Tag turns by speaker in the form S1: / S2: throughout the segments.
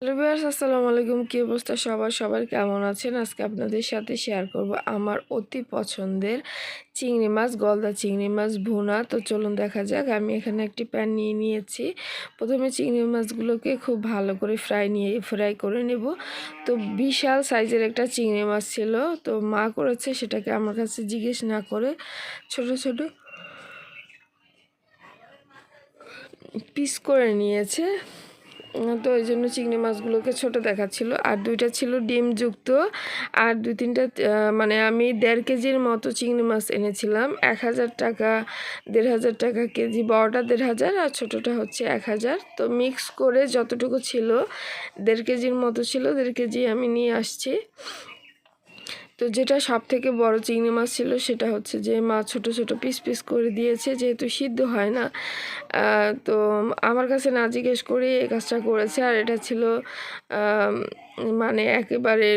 S1: Hello viewers, আসসালামু আলাইকুম। কি অবস্থা সবার কেমন আছেন? আজকে আপনাদের সাথে শেয়ার করব আমার অতি পছন্দের চিংড়ি মাছ, গলদা চিংড়ি মাছ ভুনা। তো চলুন দেখা যাক। আমি এখানে একটি প্যান নিয়ে নিয়েছি। প্রথমে চিংড়ি মাছগুলোকে খুব ভালো করে ফ্রাই করে নেব। তো বিশাল সাইজের একটা চিংড়ি মাছ ছিল, তো মা করেছে, সেটাকে আমার কাছে জিজ্ঞেস না করে ছোট ছোট পিস করে নিয়েছে। তো এই জন্য চিংড়ি মাছগুলোকে ছোট দেখাচ্ছিল। আর দুইটা ছিল ডিমযুক্ত। আর 2-3টা মানে আমি 1.5 কেজির মতো চিংড়ি মাছ এনেছিলাম। 1000 টাকা, 1500 টাকা কেজি। বড়টা 1500 আর ছোটোটা হচ্ছে 1000। তো মিক্স করে যতটুকু ছিল, 1.5 কেজির মতো ছিল, 1.5 কেজি আমি নিয়ে আসছি। তো যেটা সবথেকে বড় চিংড়ি মাছ ছিল, সেটা হচ্ছে যে মা ছোট ছোট পিস পিস করে দিয়েছে, যেহেতু সিদ্ধ হয় না। তো আমার কাছে না জিজ্ঞেস করে এই কাজটা করেছে। আর এটা ছিল মানে একেবারে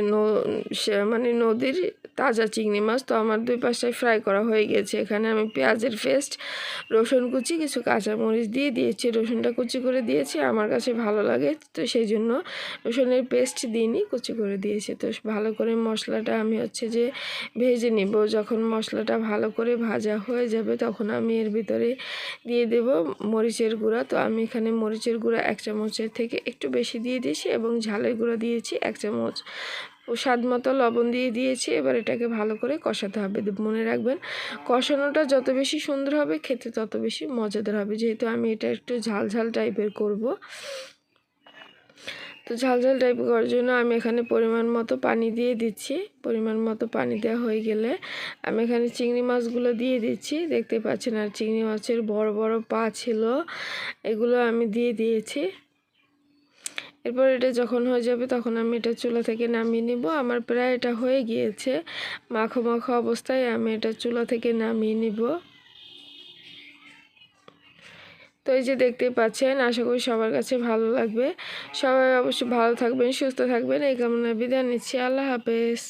S1: মানে নদীর তাজা চিংড়ি মাছ। তো আমার দুই পাশে ফ্রাই করা হয়ে গেছে। এখানে আমি পেঁয়াজের পেস্ট, রসুন কুচি, কিছু কাঁচামরিচ দিয়ে দিয়েছি। রসুনটা কুচি করে দিয়েছি, আমার কাছে ভালো লাগে, তো সেই জন্য রসুনের পেস্ট দিইনি, কুচি করে দিয়েছি। তো ভালো করে মশলাটা আমি হচ্ছে যে ভেজে নিব। যখন মশলাটা ভালো করে ভাজা হয়ে যাবে, তখন আমি এর ভিতরে দিয়ে দেব মরিচের গুঁড়া। তো আমি এখানে মরিচের গুঁড়া 1 চামচের থেকে একটু বেশি দিয়ে দিয়েছি, এবং ঝালের গুঁড়া দিয়েছি 1 চামচ, ও স্বাদ মতো লবণ দিয়ে দিয়েছি। এবার এটাকে ভালো করে কষাতে হবে। মনে রাখবেন, কষানোটা যত বেশি সুন্দর হবে, খেতে তত বেশি মজাদার হবে। যেহেতু আমি এটা একটু ঝাল ঝাল টাইপের করব, তো ঝাল ঝাল টাইপ করার জন্য আমি এখানে পরিমাণ মতো পানি দিয়ে দিচ্ছি। পরিমাণ মতো পানি দেওয়া হয়ে গেলে আমি এখানে চিংড়ি মাছগুলো দিয়ে দিচ্ছি। দেখতে পাচ্ছেন, আর চিংড়ি মাছের বড় বড় পা ছিল, এগুলো আমি দিয়ে দিয়েছি। এরপর এটা যখন হয়ে যাবে, তখন আমি এটা চুলা থেকে নামিয়ে নিব। আমার প্রায় এটা হয়ে গিয়েছে। মাখো মাখো অবস্থায় আমি এটা চুলা থেকে নামিয়ে নিব। তো এই যে দেখতে পাচ্ছেন, আশা করি সবার কাছে ভালো লাগবে। সবাই অবশ্যই ভালো থাকবেন, সুস্থ থাকবেন, এই কামনায় বিদায় নিচ্ছি। আল্লাহ হাফেজ।